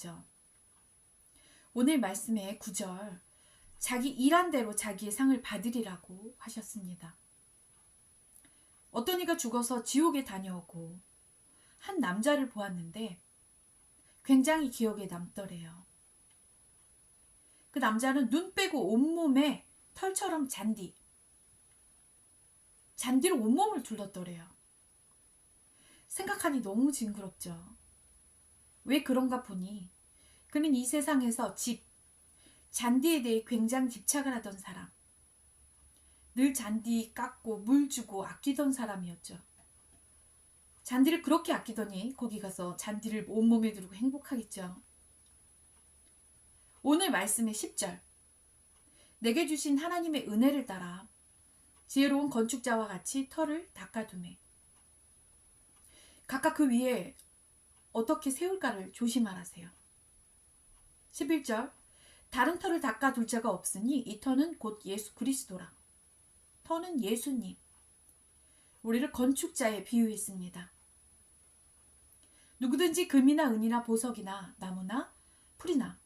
하죠. 오늘 말씀의 9절, 자기 일한 대로 자기의 상을 받으리라고 하셨습니다. 어떤 이가 죽어서 지옥에 다녀오고 한 남자를 보았는데 굉장히 기억에 남더래요. 그 남자는 눈 빼고 온몸에 털처럼 잔디로 온몸을 둘렀더래요. 생각하니 너무 징그럽죠. 왜 그런가 보니 그는 이 세상에서 잔디에 대해 굉장히 집착을 하던 사람, 늘 잔디 깎고 물 주고 아끼던 사람이었죠. 잔디를 그렇게 아끼더니 거기 가서 잔디를 온몸에 두르고 행복하겠죠. 오늘 말씀의 10절, 내게 주신 하나님의 은혜를 따라 지혜로운 건축자와 같이 터를 닦아두매. 각각 그 위에 어떻게 세울까를 조심하라세요. 11절, 다른 터를 닦아둘 자가 없으니 이 터는 곧 예수 그리스도라. 터는 예수님, 우리를 건축자에 비유했습니다. 누구든지 금이나 은이나 보석이나 나무나 풀이나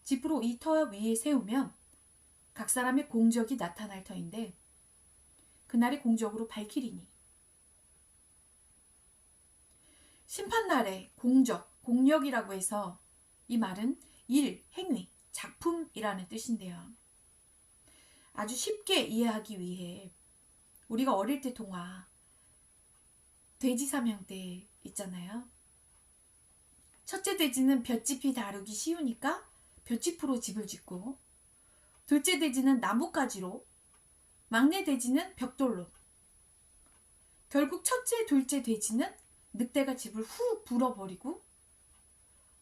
집으로 이 터 위에 세우면 각 사람의 공적이 나타날 터인데 그날의 공적으로 밝히리니. 심판날의 공력이라고 해서 이 말은 일, 행위, 작품이라는 뜻인데요. 아주 쉽게 이해하기 위해 우리가 어릴 때 동화 돼지 사냥때 있잖아요. 첫째 돼지는 볏짚이 다루기 쉬우니까 볏짚으로 집을 짓고, 둘째 돼지는 나뭇가지로, 막내 돼지는 벽돌로. 결국 첫째, 둘째 돼지는 늑대가 집을 후 불어버리고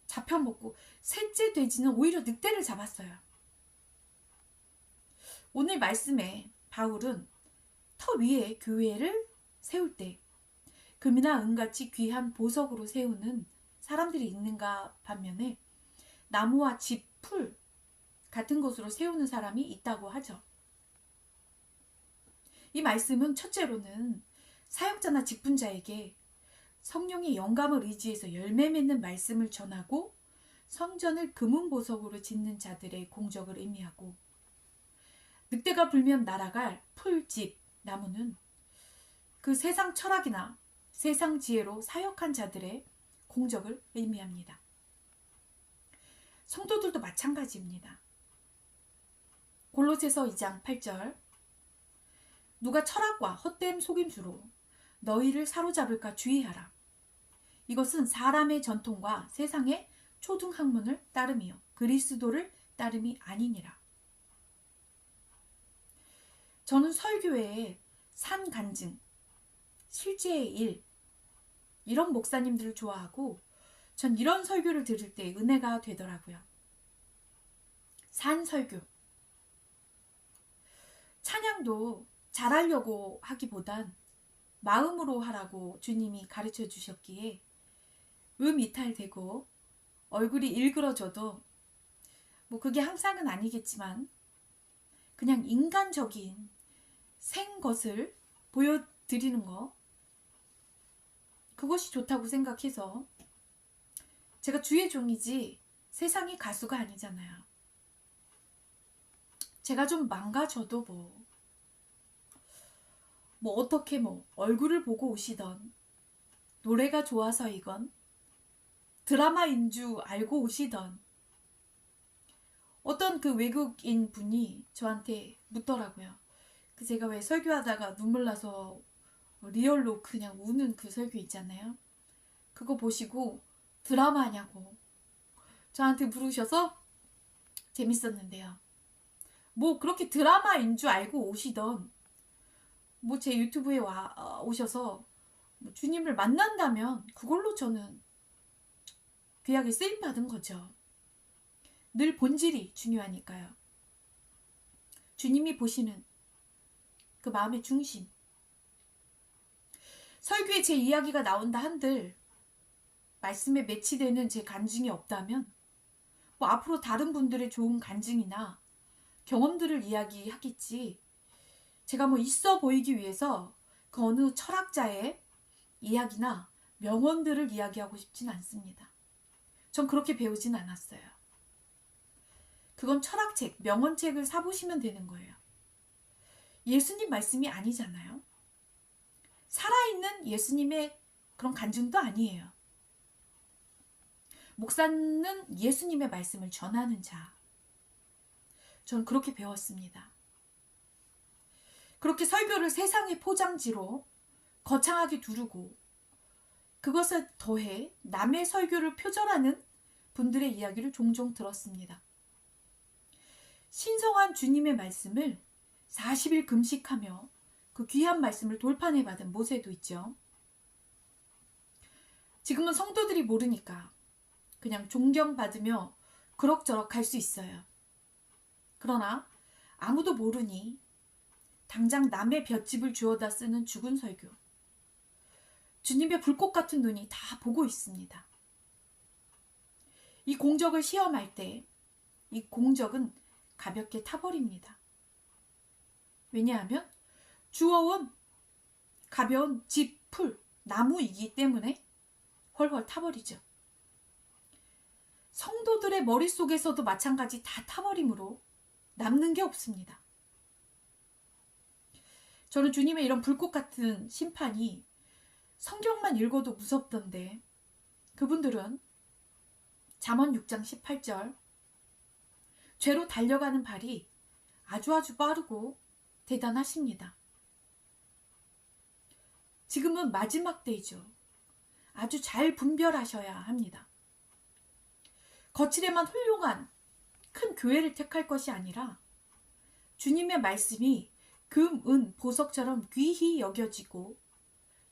잡혀먹고, 셋째 돼지는 오히려 늑대를 잡았어요. 오늘 말씀에 바울은 터 위에 교회를 세울 때 금이나 은같이 귀한 보석으로 세우는 사람들이 있는가 반면에 나무와 집, 풀 같은 것으로 세우는 사람이 있다고 하죠. 이 말씀은 첫째로는 사역자나 직분자에게 성령의 영감을 의지해서 열매 맺는 말씀을 전하고 성전을 금은보석으로 짓는 자들의 공적을 의미하고, 늑대가 불면 날아갈 풀, 집, 나무는 그 세상 철학이나 세상 지혜로 사역한 자들의 공적을 의미합니다. 성도들도 마찬가지입니다. 골로새서 2장 8절, 누가 철학과 헛된 속임수로 너희를 사로잡을까 주의하라. 이것은 사람의 전통과 세상의 초등학문을 따름이요 그리스도를 따름이 아니니라. 저는 설교에 산 간증, 실제의 일, 이런 목사님들을 좋아하고 전 이런 설교를 들을 때 은혜가 되더라고요. 산 설교. 찬양도 잘하려고 하기보단 마음으로 하라고 주님이 가르쳐 주셨기에 이탈되고 얼굴이 일그러져도 그게 항상은 아니겠지만 그냥 인간적인 생것을 보여드리는 거, 그것이 좋다고 생각해서, 제가 주의 종이지 세상의 가수가 아니잖아요. 제가 좀 망가져도 어떻게 얼굴을 보고 오시던, 노래가 좋아서이건 드라마인 줄 알고 오시던 어떤 그 외국인 분이 저한테 묻더라고요. 제가 왜 설교하다가 눈물 나서 리얼로 그냥 우는 그 설교 있잖아요. 그거 보시고 드라마냐고 저한테 물으셔서 재밌었는데요. 그렇게 드라마인 줄 알고 오시던, 제 유튜브에 오셔서 주님을 만난다면 그걸로 저는 귀하게 쓰임받은 거죠. 늘 본질이 중요하니까요. 주님이 보시는 그 마음의 중심. 설교에 제 이야기가 나온다 한들 말씀에 매치되는 제 간증이 없다면 앞으로 다른 분들의 좋은 간증이나 경험들을 이야기하겠지, 제가 있어 보이기 위해서 그 어느 철학자의 이야기나 명언들을 이야기하고 싶진 않습니다. 전 그렇게 배우진 않았어요. 그건 철학책, 명언책을 사보시면 되는 거예요. 예수님 말씀이 아니잖아요. 살아있는 예수님의 그런 간증도 아니에요. 목사는 예수님의 말씀을 전하는 자. 저는 그렇게 배웠습니다. 그렇게 설교를 세상의 포장지로 거창하게 두르고 그것에 더해 남의 설교를 표절하는 분들의 이야기를 종종 들었습니다. 신성한 주님의 말씀을 40일 금식하며 그 귀한 말씀을 돌판에 받은 모세도 있죠. 지금은 성도들이 모르니까 그냥 존경받으며 그럭저럭 갈 수 있어요. 그러나 아무도 모르니 당장 남의 볏짚을 주워다 쓰는 죽은 설교. 주님의 불꽃 같은 눈이 다 보고 있습니다. 이 공적을 시험할 때 이 공적은 가볍게 타버립니다. 왜냐하면 주워온 가벼운 짚, 풀, 나무이기 때문에 헐헐 타버리죠. 성도들의 머릿속에서도 마찬가지 다 타버리므로 남는 게 없습니다. 저는 주님의 이런 불꽃 같은 심판이 성경만 읽어도 무섭던데 그분들은 잠언 6장 18절 죄로 달려가는 발이 아주 빠르고 대단하십니다. 지금은 마지막 때이죠. 아주 잘 분별하셔야 합니다. 거칠에만 훌륭한 큰 교회를 택할 것이 아니라 주님의 말씀이 금, 은, 보석처럼 귀히 여겨지고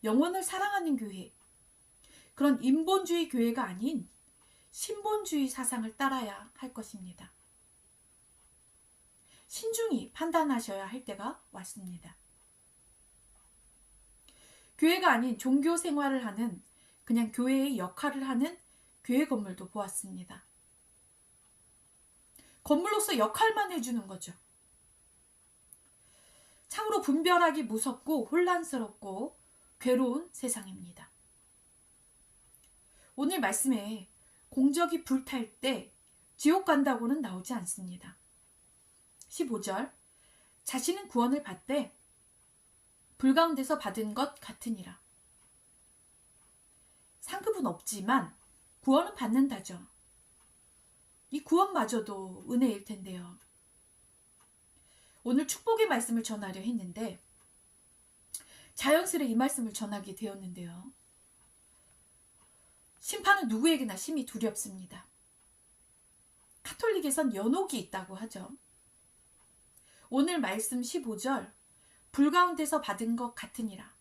영혼을 사랑하는 교회, 그런 인본주의 교회가 아닌 신본주의 사상을 따라야 할 것입니다. 신중히 판단하셔야 할 때가 왔습니다. 교회가 아닌 종교 생활을 하는 그냥 교회의 역할을 하는 교회 건물도 보았습니다. 건물로서 역할만 해주는 거죠. 참으로 분별하기 무섭고 혼란스럽고 괴로운 세상입니다. 오늘 말씀에 공적이 불탈 때 지옥 간다고는 나오지 않습니다. 15절 자신은 구원을 받되 불 가운데서 받은 것 같으니라. 상급은 없지만 구원은 받는다죠. 이 구원마저도 은혜일 텐데요. 오늘 축복의 말씀을 전하려 했는데 자연스레 이 말씀을 전하게 되었는데요. 심판은 누구에게나 심히 두렵습니다. 카톨릭에선 연옥이 있다고 하죠. 오늘 말씀 15절 불 가운데서 받은 것 같으니라.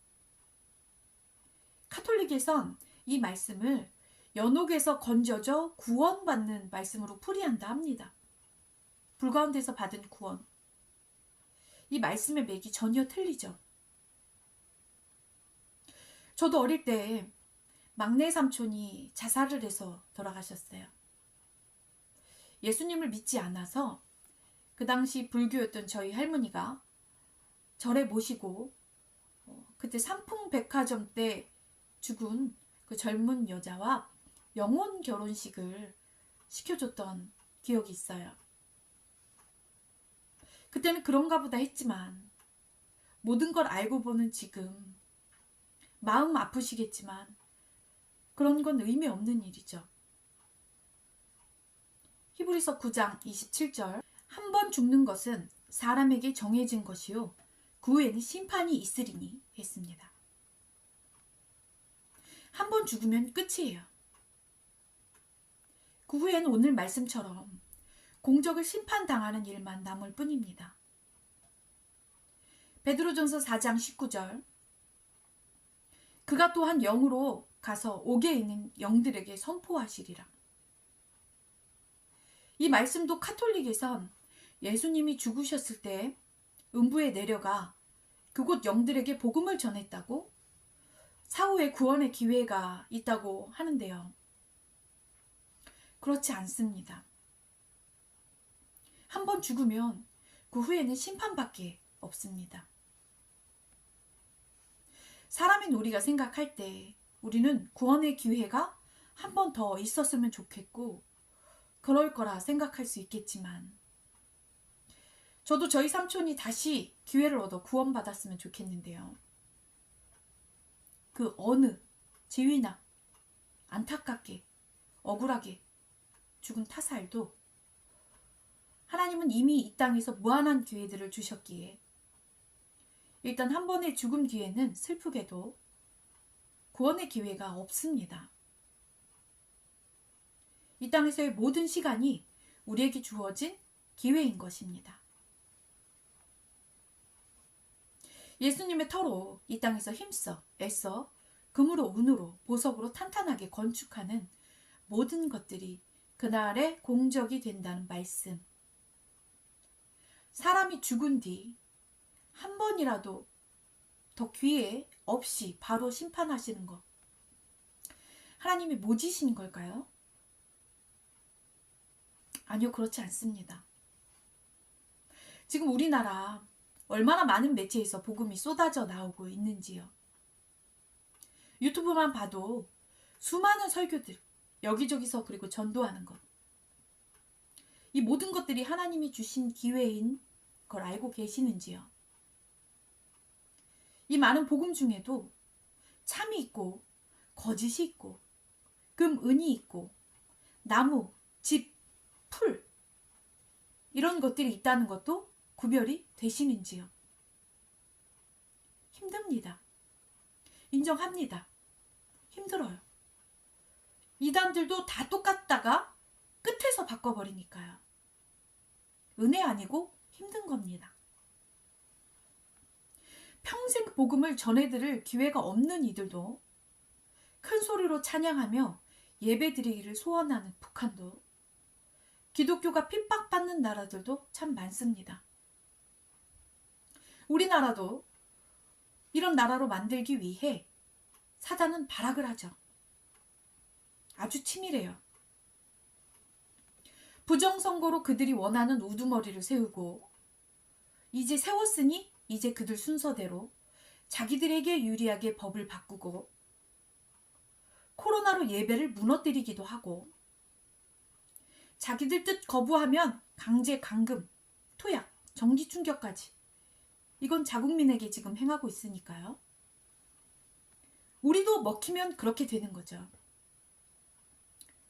카톨릭에선 이 말씀을 연옥에서 건져져 구원받는 말씀으로 풀이한다 합니다. 불 가운데서 받은 구원. 이 말씀의 맥이 전혀 틀리죠. 저도 어릴 때 막내 삼촌이 자살을 해서 돌아가셨어요. 예수님을 믿지 않아서 그 당시 불교였던 저희 할머니가 절에 모시고 그때 삼풍백화점 때 죽은 그 젊은 여자와 영혼 결혼식을 시켜줬던 기억이 있어요. 그때는 그런가 보다 했지만 모든 걸 알고 보는 지금 마음 아프시겠지만 그런 건 의미 없는 일이죠. 히브리서 9장 27절 한 번 죽는 것은 사람에게 정해진 것이요 그 후에는 심판이 있으리니 했습니다. 한 번 죽으면 끝이에요. 그 후에는 오늘 말씀처럼 공적을 심판당하는 일만 남을 뿐입니다. 베드로전서 4장 19절 그가 또한 영으로 가서 옥에 있는 영들에게 선포하시리라. 이 말씀도 카톨릭에선 예수님이 죽으셨을 때 음부에 내려가 그곳 영들에게 복음을 전했다고 사후에 구원의 기회가 있다고 하는데요. 그렇지 않습니다. 한 번 죽으면 그 후에는 심판밖에 없습니다. 사람인 우리가 생각할 때 우리는 구원의 기회가 한 번 더 있었으면 좋겠고 그럴 거라 생각할 수 있겠지만 저도 저희 삼촌이 다시 기회를 얻어 구원받았으면 좋겠는데요. 그 어느 지위나 안타깝게 억울하게 죽은 타살도 하나님은 이미 이 땅에서 무한한 기회들을 주셨기에 일단 한 번의 죽음 뒤에는 슬프게도 구원의 기회가 없습니다. 이 땅에서의 모든 시간이 우리에게 주어진 기회인 것입니다. 예수님의 터로 이 땅에서 힘써 애써 금으로 은으로 보석으로 탄탄하게 건축하는 모든 것들이 그날의 공적이 된다는 말씀. 사람이 죽은 뒤 한 번이라도 더 기회 없이 바로 심판하시는 것. 하나님이 모지신 걸까요? 아니요, 그렇지 않습니다. 지금 우리나라 얼마나 많은 매체에서 복음이 쏟아져 나오고 있는지요. 유튜브만 봐도 수많은 설교들 여기저기서 그리고 전도하는 것. 이 모든 것들이 하나님이 주신 기회인 걸 알고 계시는지요. 이 많은 복음 중에도 참이 있고 거짓이 있고 금, 은이 있고 나무, 집, 풀 이런 것들이 있다는 것도 구별이 되시는지요. 힘듭니다. 인정합니다. 힘들어요. 이단들도 다 똑같다가 끝에서 바꿔버리니까요. 은혜 아니고 힘든 겁니다. 평생 복음을 전해드릴 기회가 없는 이들도 큰 소리로 찬양하며 예배드리기를 소원하는 북한도 기독교가 핍박받는 나라들도 참 많습니다. 우리나라도 이런 나라로 만들기 위해 사단은 발악을 하죠. 아주 치밀해요. 부정선거로 그들이 원하는 우두머리를 세우고 이제 세웠으니 이제 그들 순서대로 자기들에게 유리하게 법을 바꾸고 코로나로 예배를 무너뜨리기도 하고 자기들 뜻 거부하면 강제 감금, 투약, 정기 충격까지 이건 자국민에게 지금 행하고 있으니까요. 우리도 먹히면 그렇게 되는 거죠.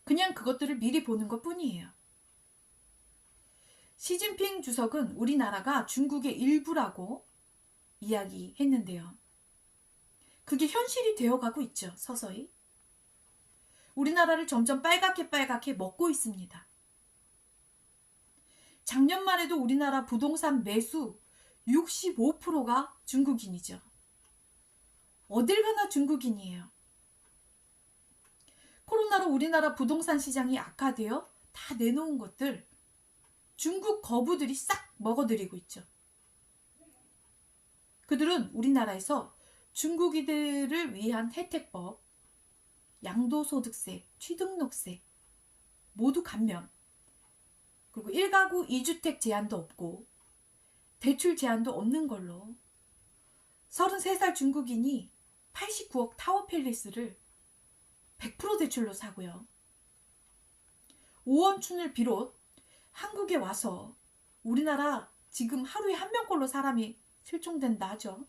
그냥 그것들을 미리 보는 것 뿐이에요. 시진핑 주석은 우리나라가 중국의 일부라고 이야기했는데요. 그게 현실이 되어가고 있죠. 서서히. 우리나라를 점점 빨갛게 먹고 있습니다. 작년만 해도 우리나라 부동산 매수 65%가 중국인이죠. 어딜 가나 중국인이에요. 코로나로 우리나라 부동산 시장이 악화되어 다 내놓은 것들 중국 거부들이 싹 먹어들이고 있죠. 그들은 우리나라에서 중국인들을 위한 혜택법, 양도소득세, 취등록세 모두 감면, 그리고 1가구 2주택 제한도 없고 대출 제한도 없는 걸로 33살 중국인이 89억 타워팰리스를 100% 대출로 사고요. 오원춘을 비롯 한국에 와서 우리나라 지금 하루에 한 명꼴로 사람이 실종된다 하죠.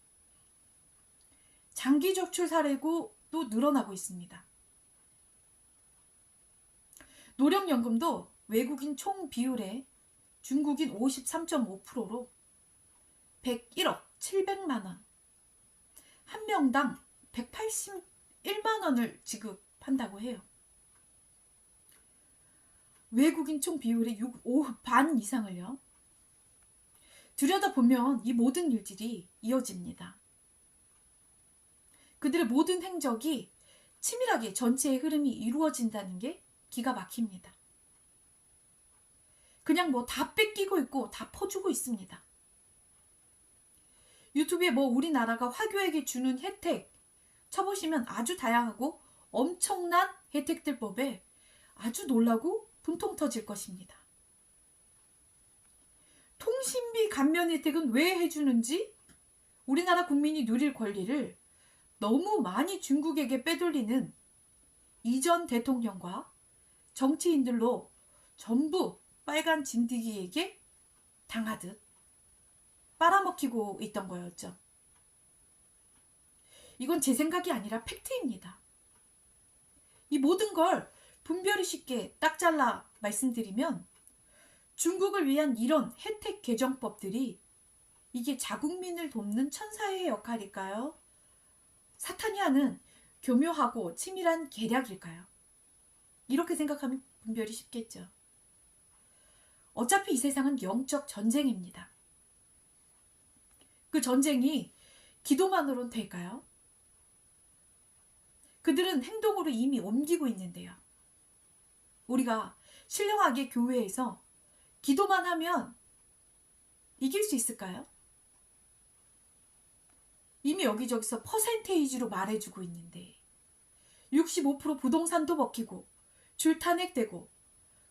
장기 적출 사례고 또 늘어나고 있습니다. 노령연금도 외국인 총 비율의 중국인 53.5%로 101억 700만 원, 한 명당 181만 원을 지급한다고 해요. 외국인 총 비율의 반 이상을요. 들여다보면 이 모든 일들이 이어집니다. 그들의 모든 행적이 치밀하게 전체의 흐름이 이루어진다는 게 기가 막힙니다. 그냥 뭐 다 뺏기고 있고 다 퍼주고 있습니다. 유튜브에 뭐 우리나라가 화교에게 주는 혜택 쳐보시면 아주 다양하고 엄청난 혜택들 법에 아주 놀라고 분통 터질 것입니다. 통신비 감면 혜택은 왜 해주는지 우리나라 국민이 누릴 권리를 너무 많이 중국에게 빼돌리는 이전 대통령과 정치인들로 전부 빨간 진드기에게 당하듯 빨아먹히고 있던 거였죠. 이건 제 생각이 아니라 팩트입니다. 이 모든 걸 분별이 쉽게 딱 잘라 말씀드리면 중국을 위한 이런 혜택 개정법들이 이게 자국민을 돕는 천사의 역할일까요? 사탄이 하는 교묘하고 치밀한 계략일까요? 이렇게 생각하면 분별이 쉽겠죠. 어차피 이 세상은 영적 전쟁입니다. 그 전쟁이 기도만으로는 될까요? 그들은 행동으로 이미 옮기고 있는데요. 우리가 신령하게 교회에서 기도만 하면 이길 수 있을까요? 이미 여기저기서 퍼센테이지로 말해주고 있는데 65% 부동산도 먹히고 줄 탄핵되고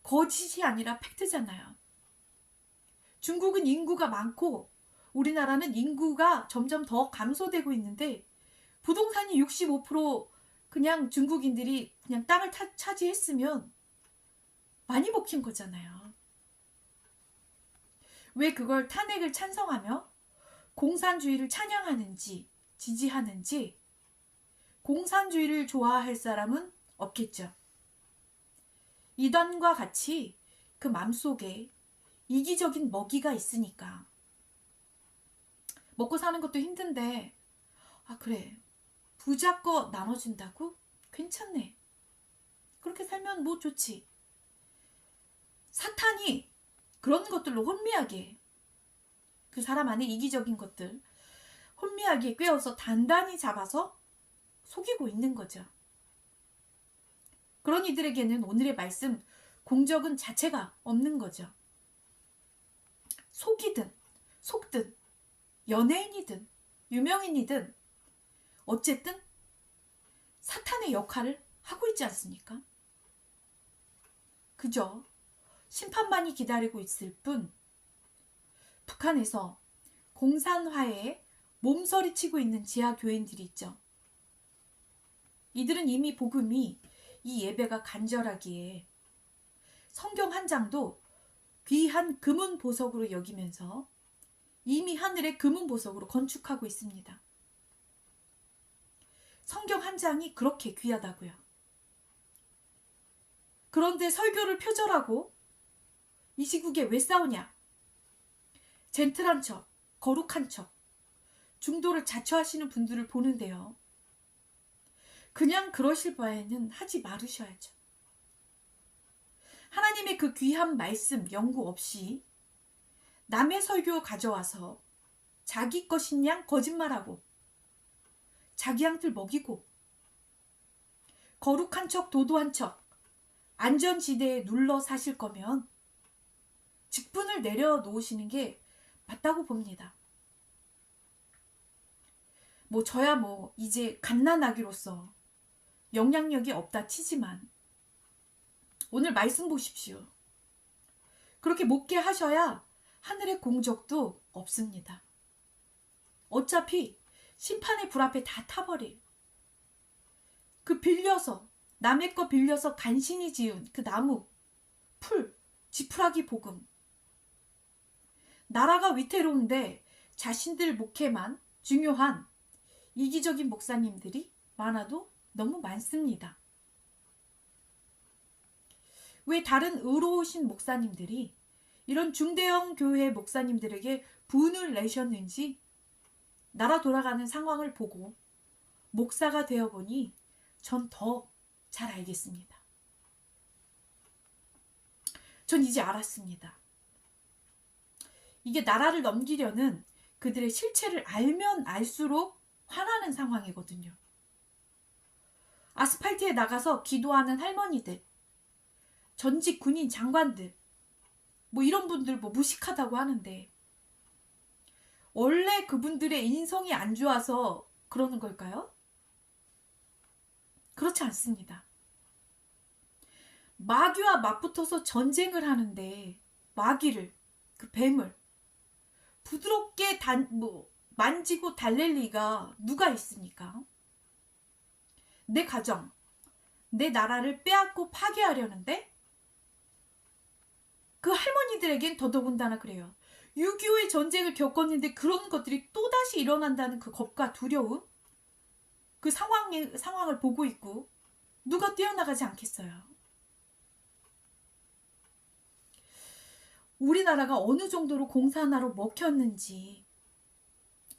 거짓이 아니라 팩트잖아요. 중국은 인구가 많고 우리나라는 인구가 점점 더 감소되고 있는데 부동산이 65% 그냥 중국인들이 그냥 땅을 차지했으면 많이 먹힌 거잖아요. 왜 그걸 탄핵을 찬성하며 공산주의를 찬양하는지 지지하는지 공산주의를 좋아할 사람은 없겠죠. 이단과 같이 그 맘속에 이기적인 먹이가 있으니까 먹고 사는 것도 힘든데 아 그래 부자 거 나눠준다고? 괜찮네. 그렇게 살면 뭐 좋지. 사탄이 그런 것들로 혼미하게 그 사람 안에 이기적인 것들 혼미하게 꿰어서 단단히 잡아서 속이고 있는 거죠. 그런 이들에게는 오늘의 말씀 공적은 자체가 없는 거죠. 속이든 속든 연예인이든 유명인이든 어쨌든 사탄의 역할을 하고 있지 않습니까? 그저 심판만이 기다리고 있을 뿐 북한에서 공산화에 몸서리치고 있는 지하 교인들이 있죠. 이들은 이미 복음이 이 예배가 간절하기에 성경 한 장도 귀한 금은 보석으로 여기면서 이미 하늘의 금은 보석으로 건축하고 있습니다. 성경 한 장이 그렇게 귀하다고요. 그런데 설교를 표절하고 이 시국에 왜 싸우냐? 젠틀한 척, 거룩한 척, 중도를 자처하시는 분들을 보는데요. 그냥 그러실 바에는 하지 말으셔야죠. 하나님의 그 귀한 말씀 연구 없이 남의 설교 가져와서 자기 것인 양 거짓말하고 자기 양들 먹이고 거룩한 척 도도한 척 안전지대에 눌러 사실 거면 직분을 내려놓으시는 게 맞다고 봅니다. 뭐 저야 뭐 이제 갓난아기로서 영향력이 없다 치지만 오늘 말씀 보십시오. 그렇게 목회하셔야 하늘의 공적도 없습니다. 어차피 심판의 불 앞에 다 타버릴 그 빌려서 남의 거 빌려서 간신히 지은 그 나무, 풀, 지푸라기 복음. 나라가 위태로운데 자신들 목회만 중요한 이기적인 목사님들이 많아도 너무 많습니다. 왜 다른 의로우신 목사님들이 이런 중대형 교회 목사님들에게 분을 내셨는지 나라 돌아가는 상황을 보고 목사가 되어보니 전 더 잘 알겠습니다. 전 이제 알았습니다. 이게 나라를 넘기려는 그들의 실체를 알면 알수록 화나는 상황이거든요. 아스팔트에 나가서 기도하는 할머니들, 전직 군인 장관들, 뭐 이런 분들 뭐 무식하다고 하는데 원래 그분들의 인성이 안 좋아서 그러는 걸까요? 그렇지 않습니다. 마귀와 맞붙어서 전쟁을 하는데 마귀를, 그 뱀을 부드럽게 만지고 달랠 리가 누가 있습니까? 내 가정, 내 나라를 빼앗고 파괴하려는데 그 할머니들에겐 더더군다나 그래요. 6.25의 전쟁을 겪었는데 그런 것들이 또다시 일어난다는 그 겁과 두려움, 그 상황을 보고 있고 누가 뛰어나가지 않겠어요. 우리나라가 어느 정도로 공산화로 먹혔는지,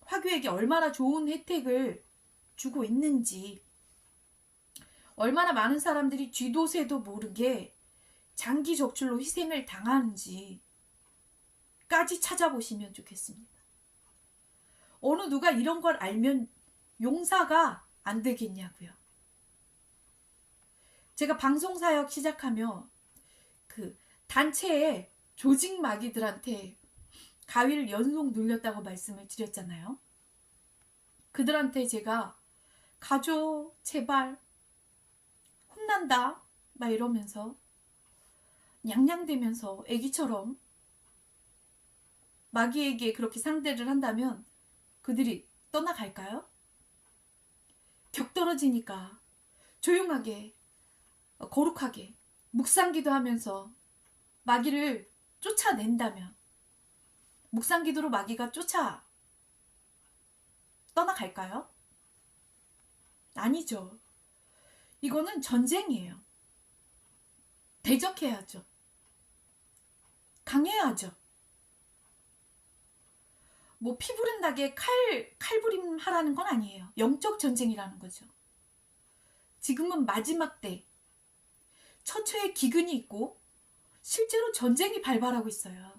화교에게 얼마나 좋은 혜택을 주고 있는지, 얼마나 많은 사람들이 쥐도 새도 모르게 장기 적출로 희생을 당하는지까지 찾아보시면 좋겠습니다. 어느 누가 이런 걸 알면 용사가 안 되겠냐고요. 제가 방송사역 시작하며 그 단체의 조직 마귀들한테 가위를 연속 눌렸다고 말씀을 드렸잖아요. 그들한테 제가 가줘 제발 혼난다 막 이러면서 냥냥대면서 애기처럼 마귀에게 그렇게 상대를 한다면 그들이 떠나갈까요? 격떨어지니까 조용하게 거룩하게 묵상기도 하면서 마귀를 쫓아낸다면, 묵상기도로 마귀가 쫓아 떠나갈까요? 아니죠. 이거는 전쟁이에요. 대적해야죠. 강해야죠. 뭐 피부른 나게 칼부림 하라는 건 아니에요. 영적 전쟁이라는 거죠. 지금은 마지막 때 처처의 기근이 있고 실제로 전쟁이 발발하고 있어요.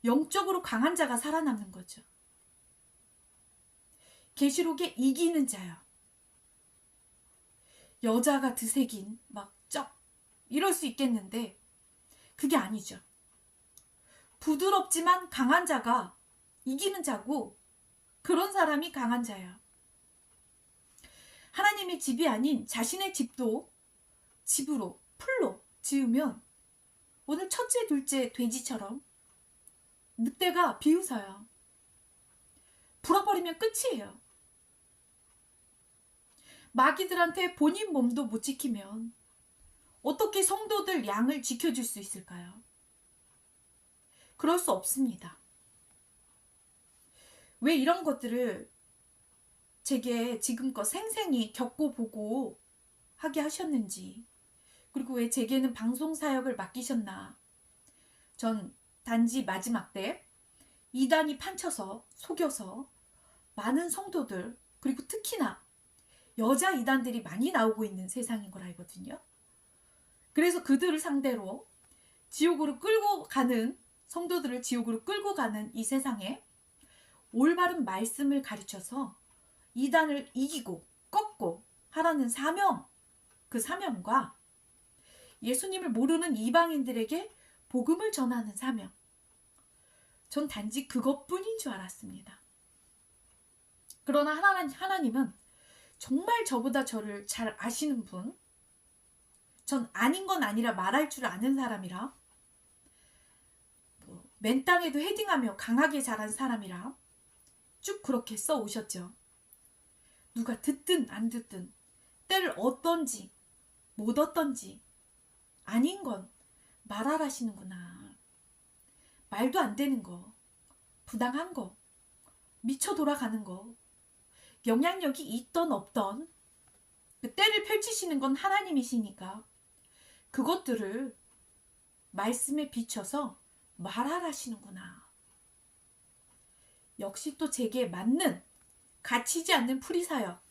영적으로 강한 자가 살아남는 거죠. 계시록에 이기는 자요. 여자가 드새긴 막 쩍 이럴 수 있겠는데 그게 아니죠. 부드럽지만 강한 자가 이기는 자고 그런 사람이 강한 자예요. 하나님의 집이 아닌 자신의 집도 집으로 풀로 지으면 오늘 첫째 둘째 돼지처럼 늑대가 비웃어요. 불어버리면 끝이에요. 마귀들한테 본인 몸도 못 지키면 어떻게 성도들 양을 지켜줄 수 있을까요? 그럴 수 없습니다. 왜 이런 것들을 제게 지금껏 생생히 겪어보고 하게 하셨는지, 그리고 왜 제게는 방송사역을 맡기셨나. 전 단지 마지막 때 이단이 판쳐서 속여서 많은 성도들, 그리고 특히나 여자 이단들이 많이 나오고 있는 세상인 걸 알거든요. 그래서 그들을 상대로 지옥으로 끌고 가는, 성도들을 지옥으로 끌고 가는 이 세상에 올바른 말씀을 가르쳐서 이단을 이기고 꺾고 하라는 사명, 그 사명과 예수님을 모르는 이방인들에게 복음을 전하는 사명, 전 단지 그것뿐인 줄 알았습니다. 그러나 하나님은 정말 저보다 저를 잘 아시는 분, 전 아닌 건 아니라 말할 줄 아는 사람이라, 맨 땅에도 헤딩하며 강하게 자란 사람이라 쭉 그렇게 써오셨죠. 누가 듣든 안 듣든, 때를 얻던지 못 얻던지 아닌 건 말하라시는구나. 말도 안 되는 거, 부당한 거, 미쳐 돌아가는 거, 영향력이 있던 없던 그 때를 펼치시는 건 하나님이시니까 그것들을 말씀에 비춰서 말하라시는구나. 역시 또 제게 맞는, 갇히지 않는 풀이사역,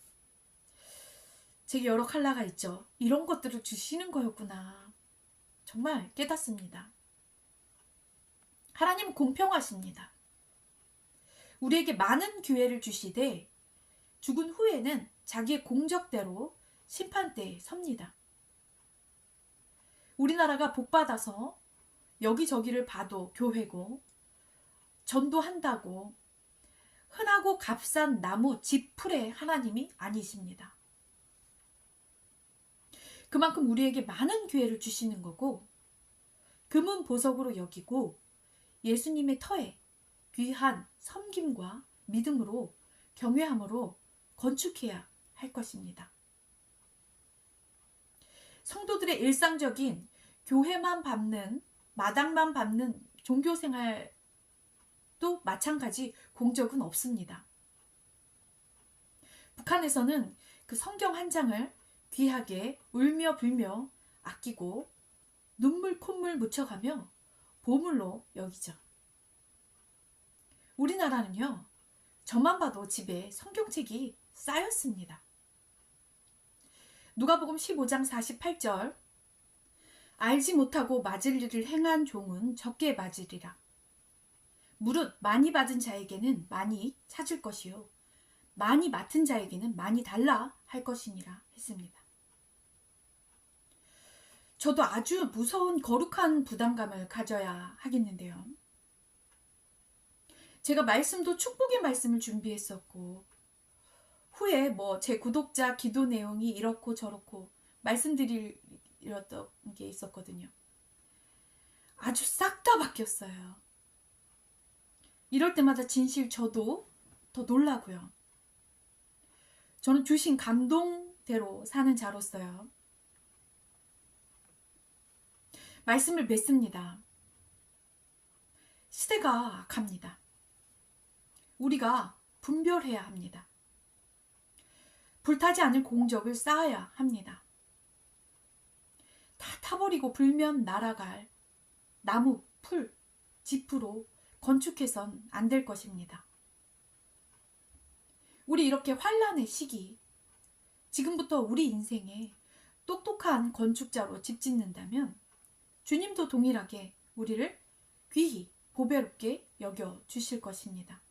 제게 여러 칼라가 있죠. 이런 것들을 주시는 거였구나. 정말 깨닫습니다. 하나님은 공평하십니다. 우리에게 많은 기회를 주시되 죽은 후에는 자기의 공적대로 심판대에 섭니다. 우리나라가 복받아서 여기저기를 봐도 교회고 전도한다고 흔하고 값싼 나무 집 풀의 하나님이 아니십니다. 그만큼 우리에게 많은 기회를 주시는 거고 금은 보석으로 여기고 예수님의 터에 귀한 섬김과 믿음으로 경외함으로 건축해야 할 것입니다. 성도들의 일상적인 교회만 밟는, 마당만 밟는 종교생활도 마찬가지 공적은 없습니다. 북한에서는 그 성경 한 장을 귀하게 울며 불며 아끼고 눈물 콧물 묻혀가며 보물로 여기죠. 우리나라는요, 저만 봐도 집에 성경책이 쌓였습니다. 누가복음 15장 48절, 알지 못하고 맞을 일을 행한 종은 적게 맞으리라. 무릇 많이 받은 자에게는 많이 찾을 것이요 많이 맡은 자에게는 많이 달라 할 것이니라 했습니다. 저도 아주 무서운 거룩한 부담감을 가져야 하겠는데요. 제가 말씀도 축복의 말씀을 준비했었고, 후에 제 구독자 기도 내용이 이렇고 저렇고 말씀드렸던 게 있었거든요. 아주 싹 다 바뀌었어요. 이럴 때마다 진실 저도 더 놀라고요. 저는 주신 감동대로 사는 자로서요. 말씀을 맺습니다. 시대가 악합니다. 우리가 분별해야 합니다. 불타지 않을 공적을 쌓아야 합니다. 다 타버리고 불면 날아갈 나무, 풀, 지프로 건축해선 안 될 것입니다. 우리 이렇게 환란의 시기, 지금부터 우리 인생에 똑똑한 건축자로 집 짓는다면 주님도 동일하게 우리를 귀히 보배롭게 여겨 주실 것입니다.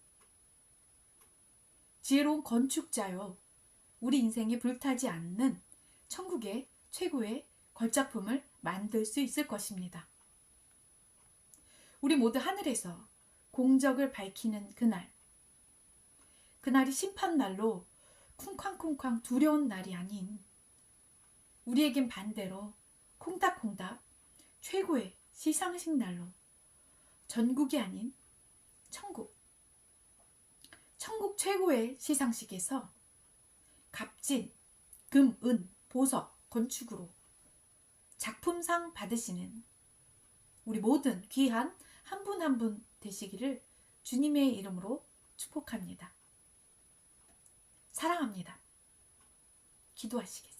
지혜로운 건축자요, 우리 인생에 불타지 않는 천국의 최고의 걸작품을 만들 수 있을 것입니다. 우리 모두 하늘에서 공적을 밝히는 그날이 심판날로 쿵쾅쿵쾅 두려운 날이 아닌, 우리에겐 반대로 콩닥콩닥 최고의 시상식 날로, 전국이 아닌 천국 최고의 시상식에서 값진 금, 은, 보석, 건축으로 작품상 받으시는 우리 모든 귀한 한 분 한 분 되시기를 주님의 이름으로 축복합니다. 사랑합니다. 기도하시겠습니다.